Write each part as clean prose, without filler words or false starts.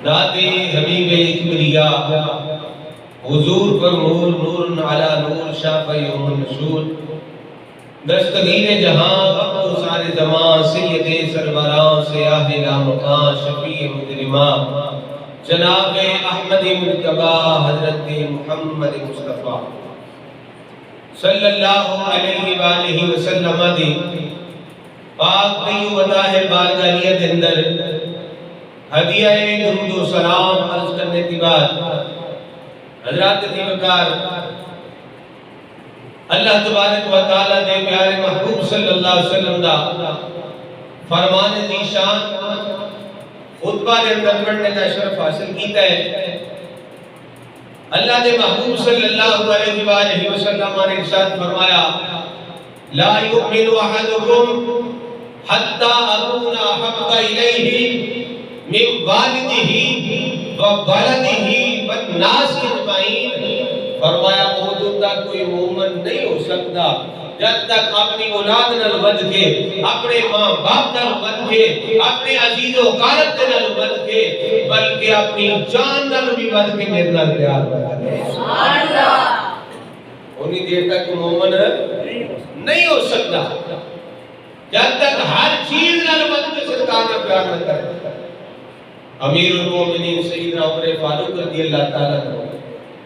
ذات حبیب کبریا حضور پر نور نور علی نور شاف یوم النشور دستگیر جہاں وقت سارے زمان سید سروران سیاہ لامکان شفیع مجرمان جناب احمد مرتبہ حضرت محمد مصطفیٰ صلی اللہ علیہ وآلہ وسلم دی پاک دیو و طاہر بارگاہیت اندر ہدیہ درود و سلام عرض کرنے کی بعد حضرات دیوکار اللہ تبارک و تعالیٰ دے پیارے محبوب صلی اللہ علیہ وسلم دا فرمان ذیشان خطبہ دے اندر پڑھنے کا شرف حاصل کیتا ہے۔ اللہ دے محبوب صلی اللہ علیہ وآلہ وسلم نے ارشاد فرمایا لا یؤمن احدکم حتی اکون احب الیہ من والدہ و ولدہ والناس اجمعین۔ فرمایا موجودہ کوئی مومن نہیں ہو سکتا جب تک اپنی اولاد نال ود کے اپنے ماں باپ نال ود کے اپنے عزیز و اقارب نال ود کے بلکہ اپنی جان نال بھی ود کے میرے نال پیار کرے۔ سبحان اللہ۔ انہی دیر تک مومن نہیں ہو سکتا جب تک ہر چیز نال ود کے سرکار نال پیار نہ کرے۔ امیر المومنین سیدنا عمر فاروق رضی اللہ تعالیٰ عنہ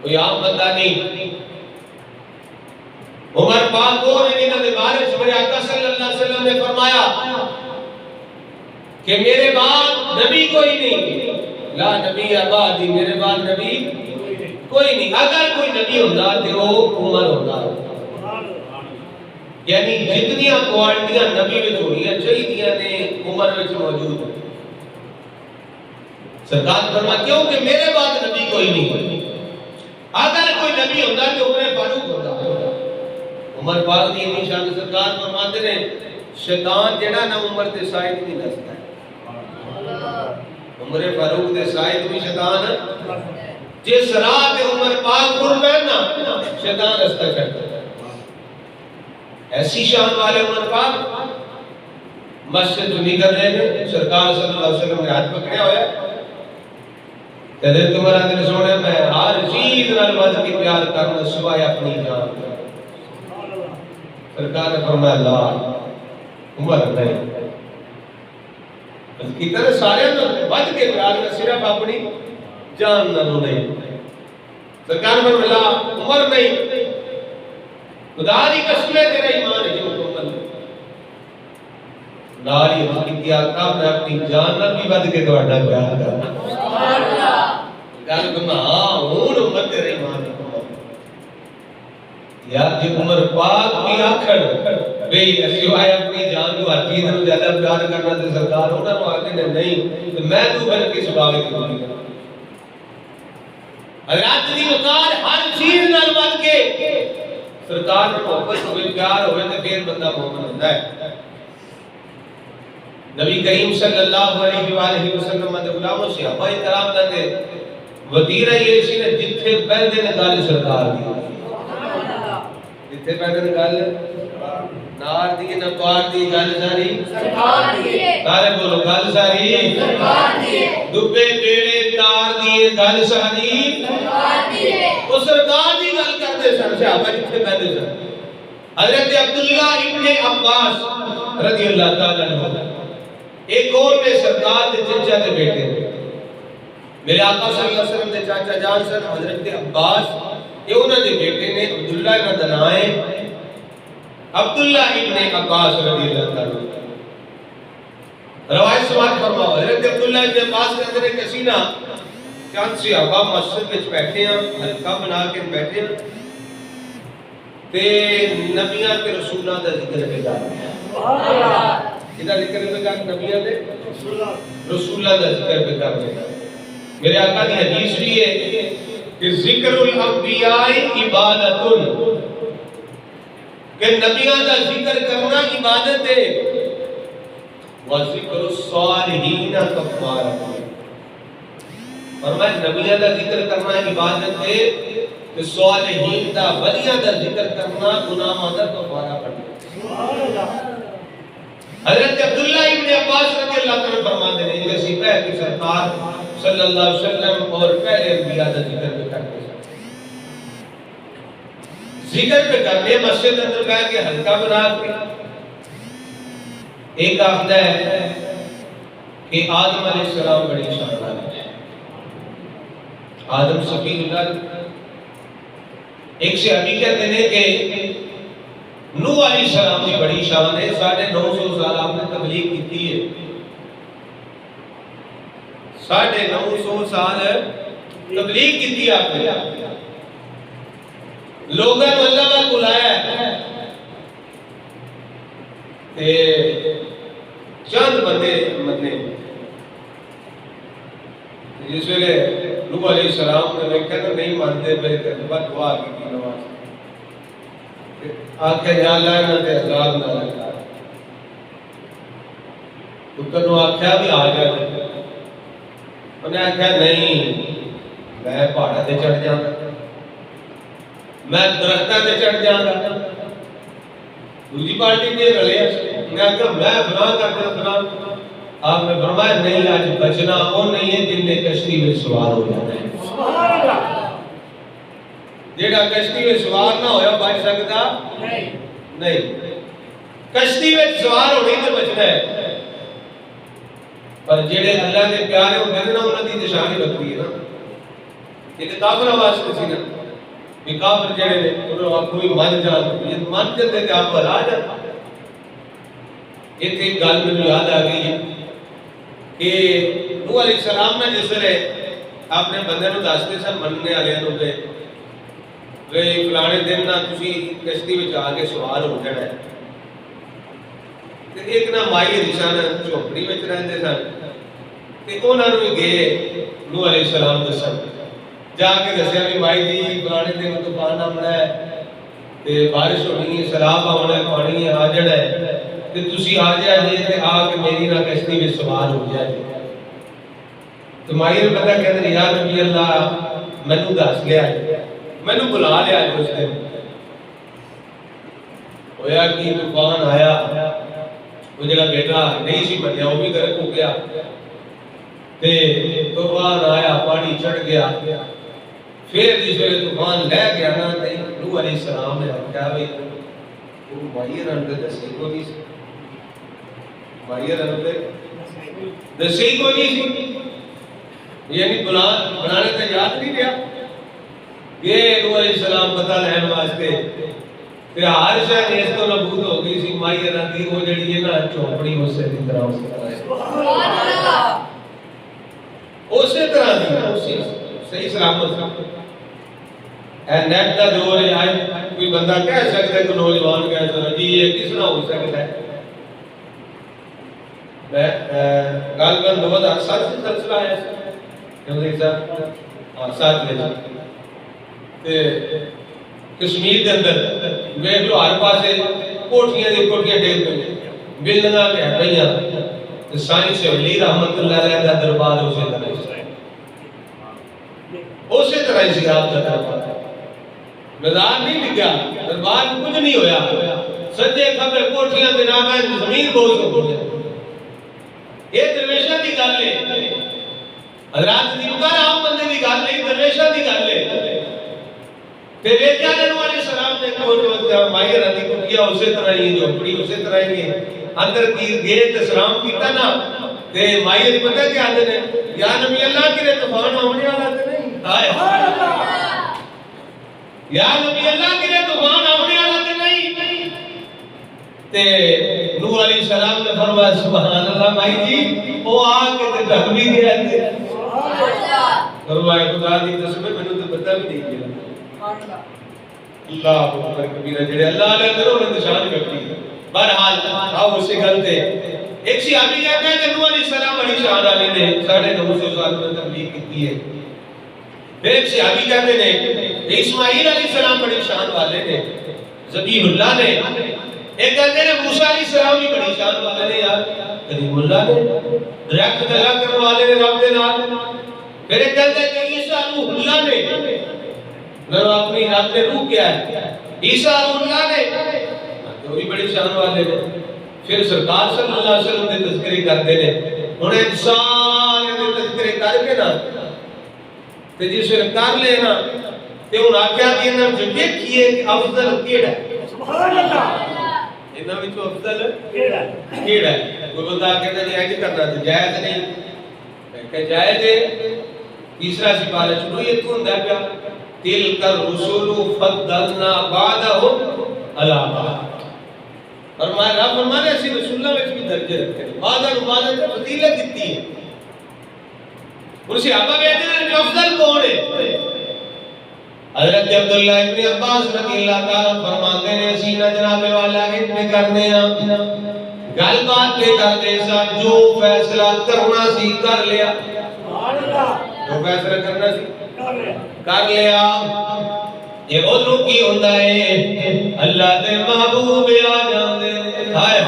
کوئی عام بندہ نہیں، عمر پاک اور انہوں نے بارش میرے آقا صلی اللہ علیہ وسلم نے فرمایا کہ میرے بعد نبی کوئی نہیں، لا نبی آبادی، میرے بعد نبی کوئی نہیں، اگر کوئی نبی ہوتا تو وہ عمر ہوتا۔ یعنی جتنیاں کوالٹیاں نبی میں جوڑیاں چاہیے نے عمر میں موجود ہیں۔ سرکار فرمایا کیوں کہ میرے بعد نبی کوئی نہیں، اگر کوئی نبی ہوتا تو عمر فاروق ہوتا۔ عمر پاک دی نشان سرکار فرماتے ہیں شیطان جڑا نہ عمر تے سائد نہیں دستا ہے، عمر فاروق دے سائد بھی شیطان جس راہ تے عمر پاک پر بیٹھنا شیطان رستہ چھڑتا ہے۔ ایسی شان والے عمر پاک مسجد میں نکل رہے ہیں، سرکار صلی اللہ علیہ وسلم نے ہاتھ پکڑیا ہوا ہے، حضرت عمر نے سونے میں ہر چیز نال ود کے پیار کرنا سوائے اپنی جان۔ سرکار نے فرمایا لا عمر نہیں، اس کی طرح سارے ود کے پیار میں صرف اپنی جان نال نہیں۔ سرکار نے فرمایا لا عمر نہیں، خدا دی قسم ہے تیرا ایمان ہے مکمل ناری حقیقی آقا میں اپنی جان نال بھی ود کے تہاڈا پیار کرنا۔ سبحان اللہ۔ گل کرنا ہاں ہن عمر تیرا ایمان مکمل یا جی عمر پاک بھی آکھن بھئی سوائے اپنی جان کو ہر چیز نال زیادہ پیار کرنا تے سرکار انہاں نوں آکھدے نے نہیں تے میں تو پھر کس بابے کی بولی کروں۔ حضرات دی وقار ہر چیز نال ود کے سرکار نے محبت ہوئے پیار ہوئے تے پھر بندہ مومن ہوندا ہے۔ نبی کریم صلی اللہ علیہ وآلہ وسلم دے غلاموں سے صحابہ کرام دے وزیرہ یہ سی نے جتھے پہندے نے گل سرکار دی، جتھے پہندے نے گل نار دی نہ پار دی گل ساری سرکار دی، سارے بولو گل ساری سرکار دی، دبے بیڑے تار دی گل ساری سرکار دی، وہ سرکار دی گل کرتے سن صحابہ جتھے پہندے سن۔ حضرت عبداللہ ابن عباس رضی اللہ تعالیٰ عنہ ایک اور میں سرکار دے چچا دے بیٹے میرے آقا صلی اللہ علیہ وسلم دے چاچا جان سن حضرت عباس، یہ انہوں نے بیٹے نے عبداللہ ابن دنائے عبداللہ ابن عباس رضی اللہ تعالیٰ روایت سماعت فرماؤ۔ حضرت عبداللہ ابن عباس کے اندر ایک کسینہ چند صحابہ مسجد وچ بیٹھے ہیں، حلقہ بنا کے بیٹھے ہیں تے نبیاں تے رسولاں دا ذکر پہ کر رہے ہیں۔ سبحان اللہ۔ کدا ذکر پہ کر نبیاں تے رسولاں دا ذکر پہ کر رہے ہیں۔ میرے آقا کی حدیث بھی ہے کہ ذکر الانبیاء عبادت، کہ نبیاں دا ذکر کرنا عبادت ہے، وذکر الصالحین کفارۃ، فرمایا نبیاں دا ذکر کرنا عبادت ہے کہ صالحین دا ولیاں دا ذکر کرنا گناہاں دا کفارہ بنتا۔ حضرت عبداللہ ابن عباس رضی اللہ عنہ فرماتے ہیں کہ سپاہ کی سرکار صلی اللہ علیہ وسلم اور پہلے انبیاء کا ذکر بھی کرتے ہیں. ذکر پہ کرنے مسجد اندر کہا کہ حلقہ بنا کے ایک آخدہ ہے کہ آدم علیہ السلام بڑی شان والے ہیں. آدم صفی اللہ. ایک سے ابھی کہتے ہیں کہ نوح علیہ السلام کی بڑی شان ہے. 950 سال آپ نے تبلیغ کی ہے. 950 سال تبلیغ کی آپ نے. لوگوں نے اللہ کا بلایا ہے. چند بندے مدنے جس ویلے نوح علیہ السلام نے کہا کہ نہیں مانتے میرے بعد دعا کی نماز آکھے یا اللہ نہ تے عذاب نہ لگا. تو کنو آکھیا بھی آ جائے. انہیں آکھیا نہیں میں پہاڑا تے چڑھ جاؤں گا, میں درختہ تے چڑھ جاؤں گا. دوسری پارٹی نے رلے میں آکھیا میں گناہ کرتا گناہ. آپ نے فرمایا نہیں آج بچنا وہ نہیں ہے جن نے کشتی میں سوار ہو جانا ہے. جیڑا کشتی میں سوار نہ ہویا بچ سکتا نہیں. کشتی میں سوار ہونے تو بچنا ہے. پر جیڑے اللہ کے پیارے ہوتے ہیں نا انہوں کی نشانی بکری ہے نا. یہ تو کافر آواز کسی نا کہ کافر جیڑے نے انہوں آپ کوئی من جاتے کہ آپ پر آ جاتا. ایک گل میں یاد آ گئی ہے کہ نوح علیہ السلام نے جس طرح اپنے بندے نو دستے سن مننے والے نو کہ فلانے دن نہ تسی کشتی وچ آ کے سوار ہو جانا ہے. تے ایک نہ مائی رشان چوپڑی وچ رہندے سن تے انہاں نوں گئے نوح علیہ السلام دسن. جا کے دسیا بھی مائی جی فلانے دن طوفان آنا ہے تے بارش ہونی ہے سیلاب آنا ہے پانی آ جانا ہے تے تسی آ جائے جی تے آ کے میری نہ کشتی وچ سوار ہو جائے. تو مائی نے پتہ کہندے یا نبی اللہ مینوں دس لیا مینوں بلا لیا اس دن. ہویا کہ طوفان آیا وہ جڑا بیٹا نہیں سی منیا وہ بھی غرق ہو گیا تے طوفان آیا پانی چڑھ گیا. پھر جس ویلے طوفان لے گیا نا تے نوح علیہ السلام نے کہا بھئی وہ مائی رن دے دسی کو نہیں سی. مائی رن دے دسی کو نہیں سی یعنی بنانے کا یاد نہیں رہا. یہ نوح علیہ السلام پتہ لین واسطے تے ہر شے اس تو نبوت ہو گئی سی. مائی رن دی وہ جڑی ہے نا چوپڑی اسی دی طرح سبحان اللہ اسی طرح دی اسی صحیح سلامت. اے نیٹ دا دور ہے. آج کوئی بندہ کہہ سکتا ہے کہ نوجوان کہہ سکتا ہے جی یہ کس طرح ہو سکتا ہے. میں غالباً 2007 سے سلسلہ ہے کیونکہ صاحب ساتھ لے جاتے کشمیر کے اندر میں جو ہر پاسے کوٹھیاں دی کوٹھیاں ڈیگ پہ بلڈنگاں کہہ پئیاں. سائنس سے ولی رحمت اللہ علیہ دا دربار اسی طرح ہی سی آپ کا دربار. نظار نہیں لگیا دربار کچھ نہیں ہویا. سجے کھبے کوٹھیاں دے نام ہے زمین بوجھ ہو گیا. یہ درویشہ دی گل ہے. حضرات دی مکار عام بندے دی گل نہیں درویشہ دی گل ہے. تے ویکھیا نوح علیہ السلام نے کو مائی رضی کو کیا اسی طرح ہی جھوپڑی اسی طرح ہی اندر کی گئے تے سلام کیتا نا تے مائی نے پتہ کیا آندے نے یا نبی اللہ کی طوفان ہونے والا تے نہیں. سبحان اللہ. یا نبی اللہ کی طوفان ہونے والا تے نہیں. تے نوح علیہ السلام نے فرمایا سبحان اللہ مائی جی وہ آ کے تے ڈھک بھی گیا تے سبحان اللہ. فرمایا خدا دی قسم مینوں تے پتہ بھی نہیں گیا. اللہ اکبر کبیرہ جڑے اللہ علیہ اندر انہوں نے شان کرتی. بہرحال آؤ اسی گل تے ایک صحابی کہتا ہے کہ نوح علیہ السلام بڑی شان والے نے 950 سال میں تبلیغ کی ہے. ایک صحابی کہتے ہیں اسماعیل علیہ السلام بڑی شان والے نے ذبیح اللہ نے. ایک کہتے ہیں موسیٰ علیہ السلام بھی بڑی شان والے نے یار کریم اللہ نے ڈائریکٹ اللہ کرنے والے نے رب دے نال. پھر ایک کہتے ہیں کہ عیسیٰ روح اللہ نے نہ اپنی رب نے روح کیا ہے عیسیٰ روح اللہ نے وہ بھی بڑی شان والے نے. پھر سرکار صلی اللہ علیہ وسلم نے تذکری کرتے ہیں انہیں سارے دے تذکرے کر کے نا تے جس ویلے کر لے نا تے انہاں آکھیا کہ انہاں جو دیکھیے کہ افضل کیڑا ہے. سبحان اللہ. انہاں وچوں افضل کیڑا ہے. کوئی بندہ کہتا جی ایج کرنا تو جائز نہیں کہ جائز ہے. تیسرا سپارہ شروع یہ تو ہوندا پیا تلک الرسل فضلنا بعضهم علی بعض. فرمایا رب فرمانے اسی رسول اللہ وچ بھی درجے رکھے ہیں بعض نے فضیلت دیتی ہے. اور صحابہ کہتے ہیں کہ افضل کون ہے؟ حضرت عبداللہ ابن عباس رضی اللہ تعالیٰ فرماتے ہیں اسی نہ جناب والا اتنے کرنے ہیں گل بات پہ کر دے سا جو فیصلہ کرنا سی کر لیا. جو فیصلہ کرنا سی کر لیا. یہ ادھروں کی ہوتا ہے اللہ دے محبوب آ جاندے ہائے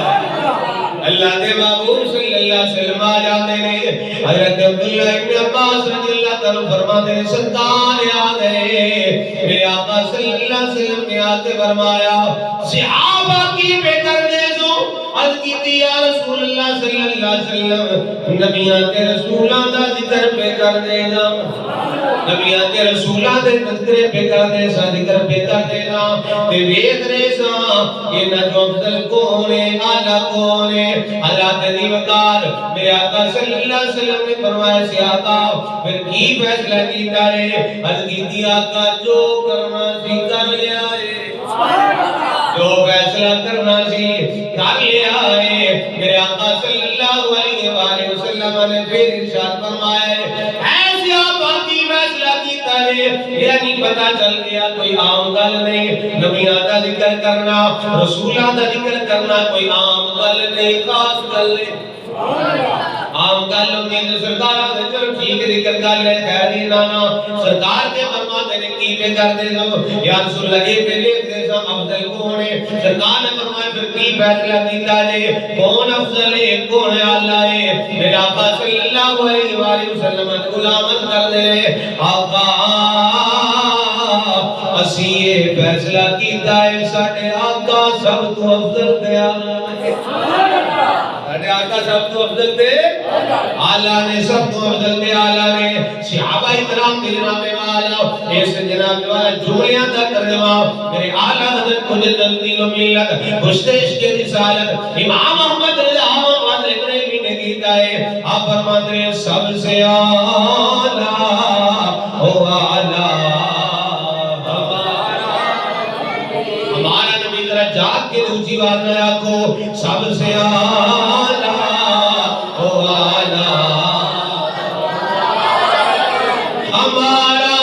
اللہ دے محبوب صلی اللہ علیہ وسلم آ جاندے نے. حضرت عبداللہ ابن عباس رضی اللہ تعالیٰ فرماتے ہیں سرکار آ گئے میرے آقا صلی اللہ علیہ وسلم نے آ کے فرمایا صحابہ کی بے کردے سو عرض کی یا رسول اللہ صلی اللہ علیہ وسلم نبیان کے رسولاں دا ذکر پہ کر دے گا نبیان کے رسولاں دے ذکر پہ کر دے سا ذکر پہ کر دے گا تے ویکھ رہے سا یہ نہ جو افضل کون ہے اعلیٰ کون ہے اللہ تعالی وقار میرے آقا صلی اللہ علیہ وسلم نے فرمایا سی آقا پھر کی فیصلہ کیتا ہے عرض کی آقا جو کرنا سی کر لیا ہے جو فیصلہ کرنا سی کر لیا ہے. میرے آقا صلی اللہ علیہ وآلہ وسلم نے پھر ارشاد فرمایا ایسے آقا کی فیصلہ کیتا ہے یعنی پتہ چل گیا کوئی عام گل نہیں نبیوں کا ذکر کرنا رسولوں کا ذکر کرنا کوئی عام گل نہیں خاص گل نہیں. عام گل ہوندی ہے سرکار دے چلو ٹھیک ذکر کر لے خیر ہی نانا سرکار کے فرماتے نے کی پہ کر دے دو یا رسول اللہ یہ پہ دیکھ دے سا افضل کون ہے سرکار نے فرمایا پھر کی فیصلہ کیتا جے کون افضل ہے کون اعلیٰ ہے. میرا آقا صلی اللہ علیہ وآلہ وسلم غلامت کر دے آقا اسی یہ فیصلہ کیتا ہے ساڑھے آقا سب تو افضل دیا ساڑھے آقا سب تو افضل دے آلہ نے سب تو افضل دے آلہ نے صحابہ اکرام کے جناب والا اس جناب والا جملیاں دا ترجمہ میرے آلہ حضرت مجدد دین و ملت گشتش کے رسالت امام احمد رضا وعد اکریمی نے کیتا ہے آپ فرماتے ہیں سب سے آلہ او آلہ ہمارا نبی ذرا جاگ کے دوسری بات نہ کو سب سے آلہ او آلہ ہمارا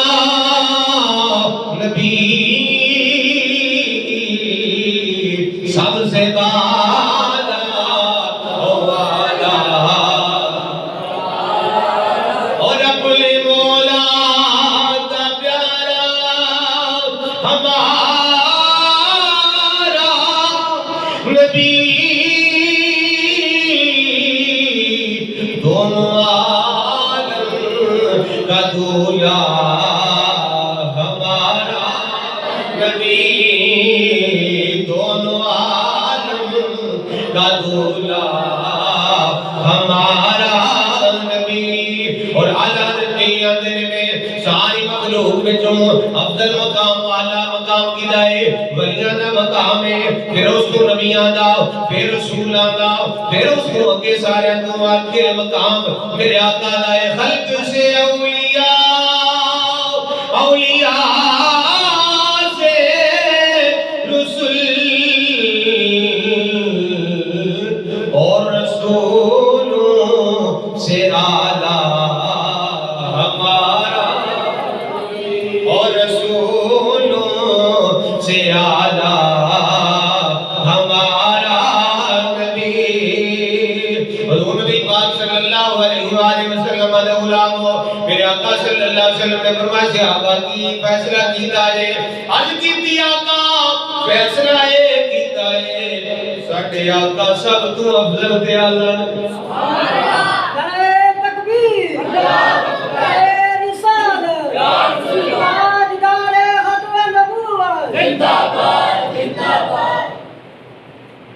نبی سب سے بالا او آلہ اور اپنے مولا کا پیارا ہمارا نبی دونوں عالم کا دولا ہمارا نبی دونوں عالم کا دولا ہمارا نبی. اور اعلیٰ حضرت میں ساری مخلوق میں جو افضل مقام والا مقام کی دائے ولیاں دا مقام ہے پھر اس کو نبیاں دا پھر رسولاں دا پھر اس کو اگے سارے تو آخر مقام میرے آقا دائے خلق سے اولیاء اولیاء سے رسول اور رسولوں سے آلہ ہمارا اور رسولوں سے آلہ ہمارا نبی. حضور نبی پاک صلی اللہ علیہ وآلہ وسلم علیہ غلام میرے آقا صلی اللہ علیہ وسلم نے فرمایا صحابہ کی فیصلہ کیتا ہے عرض کی آقا فیصلہ ہے کیتا ہے ساڑھے آقا سب تو افضل دے اللہ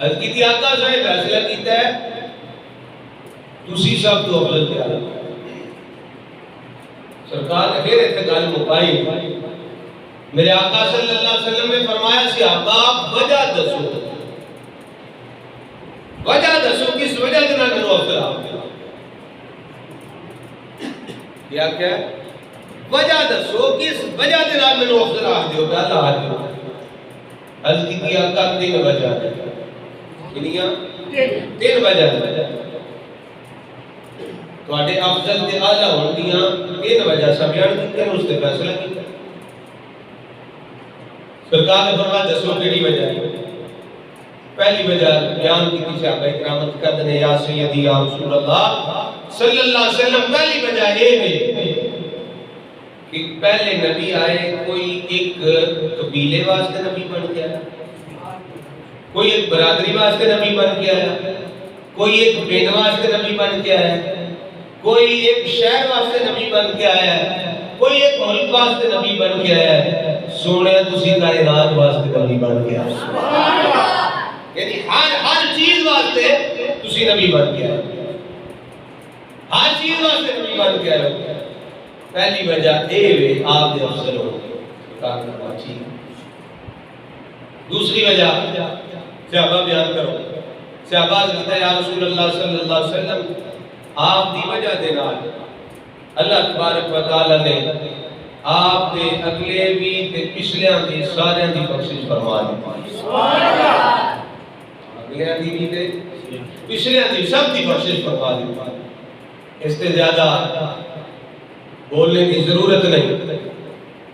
عرض کی آقا صاحب فیصلہ کیتا ہے تسی سب سرکار نے پھر اتنے گل مکائی، میرے آقا صلی اللہ علیہ وسلم نے فرمایا صحابہ وجہ دسو، وجہ دسو کس وجہ کے نال میرے افضل آپ کیا کیا وجہ دسو کس وجہ کے نال میرے افضل آپ دیو گا اللہ آج دیو عرض کی آقا تین وجہ کنیاں تین وجہ تو آٹے افضل تے آلہ ہوندیاں تین وجہ سبیان کی تین اس تے فیصلہ کی سرکار نے فرمایا دسو کیڑی وجہ ہے؟ پہلی وجہ بیان کی صحابہ کرامت کہتے ہیں یا سیدی یا رسول اللہ صلی اللہ علیہ وسلم، پہلی وجہ یہ ہے کہ پہلے نبی آئے کوئی ایک قبیلے واسطے نبی بن گیا، کوئی ایک برادری واسطے نبی بن گیا، کوئی ایک پنڈ واسطے نبی بن گیا ہے، کوئی ایک شہر واسطے نبی بن کے آیا ہے، کوئی ایک ملک واسطے نبی بن کے آیا ہے، سونے تسی کائنات واسطے نبی بن کے آیا، یعنی ہر چیز واسطے تسی نبی بن کے آیا، ہر چیز واسطے نبی بن کے آیا۔ پہلی وجہ اے وے آپ دے افضل ہو کارنامہ ٹھیک۔ دوسری وجہ صحابہ بیان کرو، صحابہ کہتا ہے یا رسول اللہ صلی اللہ علیہ وسلم آپ دی وجہ دے نال اللہ تبارک و تعالی نے آپ دے اگلے بھی تے پچھلیاں دی سارے دی بخشش فرما دی، سبحان اللہ، اگلے دی بھی تے پچھلیاں دی سب دی بخشش فرما دی، اس سے زیادہ بولنے کی ضرورت نہیں۔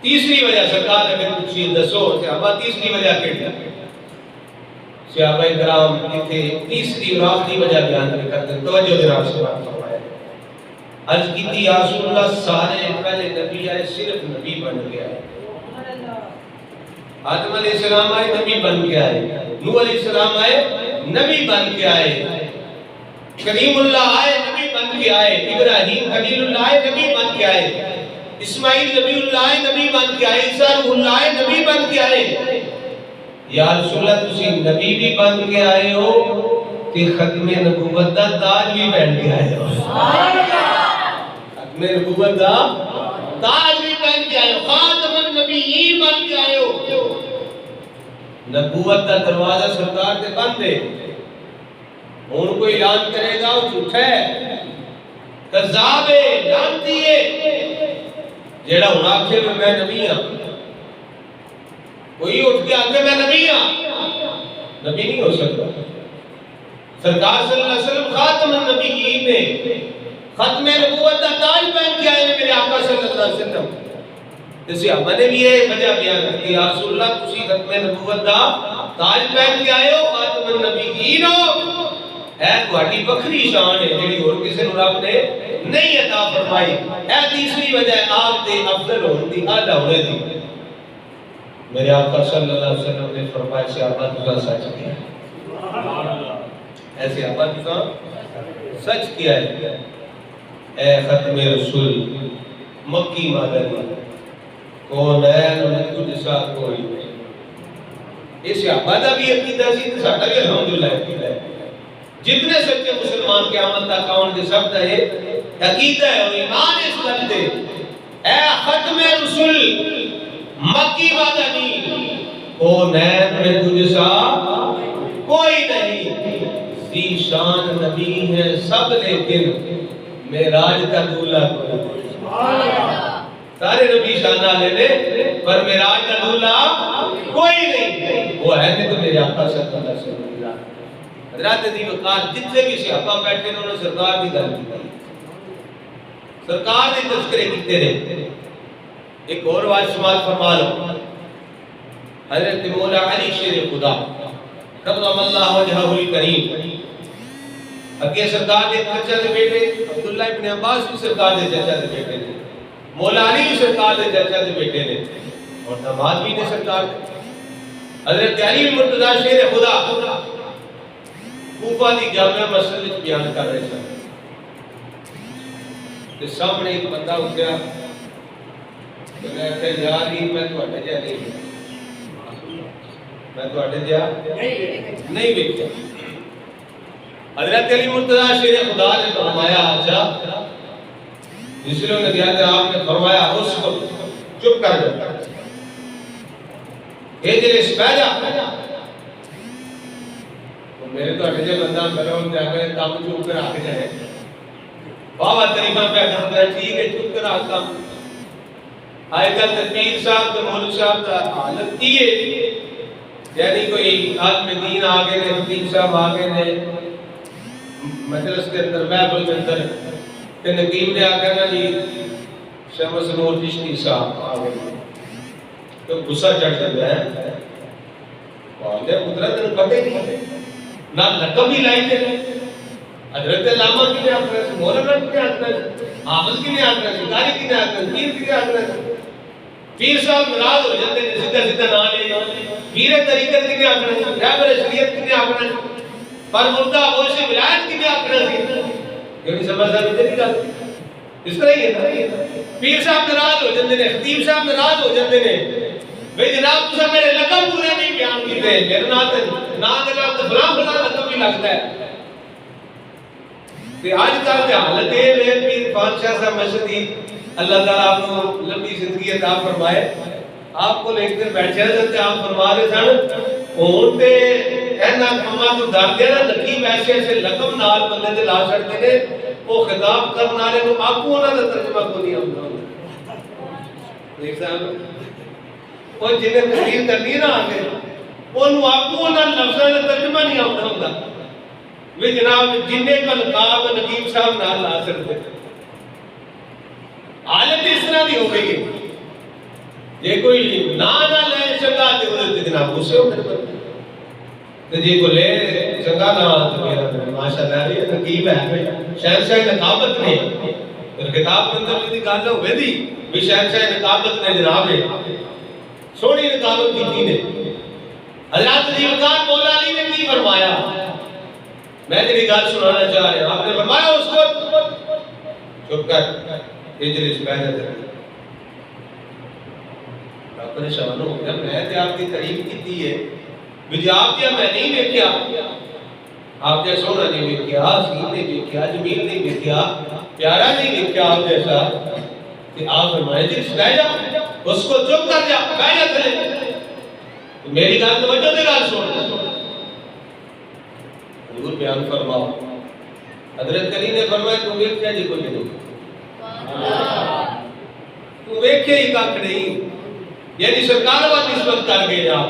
تیسری وجہ سرکار نے پوچھی دسو صحابہ تیسری وجہ کیڑی؟ صحابہ کرام اتنے تیسری اور آخری وجہ بیان کرتے ہیں، توجہ جناب سے بات فرمائے۔ عرض کی تھی یا رسول اللہ سارے پہلے نبی آئے صرف نبی بن گیا ہے، آدم علیہ السلام آئے نبی بن کے آئے، نوح علیہ السلام آئے نبی بن کے آئے، کریم اللہ آئے نبی بن کے آئے، ابراہیم خلیل اللہ آئے نبی بن کے آئے، اسماعیل نبی اللہ آئے نبی بن کے آئے، عیسیٰ روح اللہ آئے نبی بن کے آئے۔ یا رسول اللہ تسی نبی بھی بن کے آئے ہو کہ ختم نبوت دا تاج بھی پہن کے آئے ہو، ختم نبوت دا تاج بھی پہن کے آئے ہو، خاتم النبیین بن کے آئے ہو۔ نبوت دا دروازہ سرکار تے بند ہے، ان کو اعلان کرے گا وہ جھوٹا ہے، کذاب ہے، لعنتی ہے، جیڑا ہن آکھے میں نبی ہاں، کوئی اٹھ کے آگے میں نبی ہاں، نبی نہیں ہو سکتا۔ سرکار صلی اللہ علیہ وسلم خاتم النبیین نے ختم نبوت دا تاج پہن کے آئے میرے آقا صلی اللہ علیہ وسلم۔ جیسے ہم نے بھی یہ وجہ بیان کی یا رسول اللہ تسی ختم نبوت دا تاج پہن کے آئے ہو، خاتم النبیین ہو، ہے تہاڈی وکھری شان ہے جڑی اور کسی نوں رب نے نہیں عطا فرمائی۔ اے تیسری وجہ ہے آپ دے افضل ہونے دی، اعلی ہونے دی۔ میرے آقا صلی اللہ علیہ وسلم نے فرمایا صحابہ تساں سچ کیا ہے، ایسے صحابہ تساں سچ کیا ہے، اے ختم رسول مکی مدنی کونین میں تجھ سا کوئی نہیں۔ یہ صحابہ دا بھی عقیدہ سی تے ساڈا بھی الحمدللہ عقیدہ ہے، جتنے سچے مسلمان قیامت تک آن دے سب دا یہ عقیدہ ہے اور ایمان اس گل دے اے ختم رسول مکی مدنی کونین میں تجھ سا کوئی نہیں، سی شان نبی ہے سب لیکن معراج کا دولہ کوئی نہیں۔ سارے نبی شانہ لینے پر معراج کا دولہ کوئی نہیں، وہ ہے نہیں تو میرے آقا صلی اللہ علیہ وسلم۔ حضرات عزیز وقار جتنے بھی صحابہ بیٹھے انہوں نے سرکار دی گل کی، سرکار نے تذکرے کیتے رہے۔ ایک اور واج سمال فرما لو، حضرت مولا علی شیر خدا کرم اللہ وجہہ الکریم، اگے سرکار دے چچا دے بیٹے عبداللہ ابن عباس بھی سرکار دے چچا دے بیٹے نے، مولا علی بھی سرکار دے چچا دے بیٹے نے، اور داماد بھی نے سرکار دے۔ حضرت علی مرتضی شیر خدا کوفہ دی جامعہ مسجد وچ بیان کر رہے سن، تے سامنے ایک بندہ اٹھیا، میں کہ یار میں تواڈے جا نہیں، میں تواڈے جا نہیں ویکھیا۔ حضرت علی مرتضی شیر خدا نے فرمایا اچھا جس لیے انہیں دیا کہ آپ نے فرمایا اس کو چپ کر جاؤ، اجلس بیٹھ جا۔ میرے تو اٹھے بندہ میرا ان جاگے کام چپ کر آگے جائے، بابا طریقہ پہ کہتا ہے ٹھیک ہے چپ کر آگا۔ آئے کل پیر صاحب تو مولوی صاحب کا حالت کی ہے، یعنی کوئی عالم دین آگے نے، پیر صاحب آگے نے مجلس کے اندر محفل کے اندر کہ نقیب نے آگے نا جی شمس نور چشتی صاحب آگے تو غصہ چڑھ جاتا ہے، والدہ قدرت نے پتہ ہی نہیں نہ لقب ہی لائی تھے، حضرت علامہ کی نے آگے سے، مولانا کی نے آگے سے، حافظ کی نے آگے سے، قاری کی نے آگے سے، پیر کی نے آگے سے، پیر صاحب ناراض ہو جاتے ہیں سیدھا سیدھا نہ لے، پیر طریقت کی نے آگے سے، رہبر شریعت کی نے آگے سے، پر مردہ عبوش ولایت کی نے آگے سے، کیونکہ سمجھ صاحب ادھر ہی جاتے ہیں، اس طرح ہی ہے نا۔ پیر صاحب ناراض ہو جاتے ہیں، خطیب صاحب ناراض ہو جاتے ہیں، بھئی جناب تسا میرے لقب پورے نہیں بیان کیتے، میرے نام دے نام فلاں فلاں لقب بھی لگتا ہے۔ کہ آج کل کے حالت ہے میں پیر پانچ شاہ صاحب مشہدی اللہ تعالیٰ آپ کو لمبی زندگی عطا فرمائے، آپ کو لے کر بیٹھے رہتے آپ فرما رہے سن ہوتے اینا کما تو ڈر دیا نا نقیب ایسے ایسے لقب نال بندے دے لا چھڑتے نے وہ خطاب کرنا رہے تو آپ کو انہوں نے ترجمہ کو نہیں ہوتا دیکھ صاحب وہ جنہیں تحریر کرنی نا آگے انہوں آپ کو انہوں نے لفظہ نے ترجمہ نہیں ہوتا وہ جناب جنہیں کا لقاب نقیب صاحب نال لا سکتے حالت اس طرح دی ہو گئی ہے یہ کوئی نہ لے شکا دے ہوتے جناب اسے ہوتے پر تو جی کو لے شکا نہ تو میرا ماشاءاللہ یہ نقیب ہے شہنشاہ نقابت نے خطاب کے اندر بھی گل ہوئے دی بھی شہنشاہ نقابت نے جناب ہے سونی نقابت کی نے حضرت دیوکار مولا علی نے کی فرمایا میں تیری گل سنانا چاہ رہا ہوں آپ نے فرمایا اس کو چپ کر اجلس بیٹھ جا آپ پریشان ہو گیا میں تے آپ کی تعریف کی ہے بھی آپ کیا میں نہیں دیکھیا آپ کیا سونا نہیں دیکھیا حسین نہیں دیکھیا جمیل نہیں دیکھیا پیارا نہیں دیکھیا آپ جیسا کہ آپ فرمائے اجلس بیٹھ جا اس کو چپ کر جا بیٹھ جا تھلے میری گل توجہ دے گل سن حضور بیان فرماؤ حضرت علی نے فرمایا تم دیکھیا جی کوئی نہیں تو ویکھے ہی کاک نہیں یعنی سرکار بات نسبت کر گئے آپ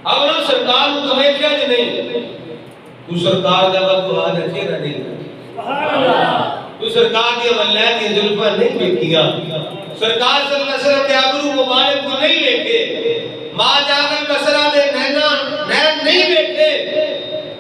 اب انہوں سرکار کو تو ویکھیا جی نہیں تو سرکار دا وقت آج چہرہ نہیں تو سرکار دی ولایت کی زلفہ نہیں دیکھیا سرکار صلی اللہ علیہ وسلم کے ابرو مبارک کو نہیں دیکھے ماں جاگر بسرا دے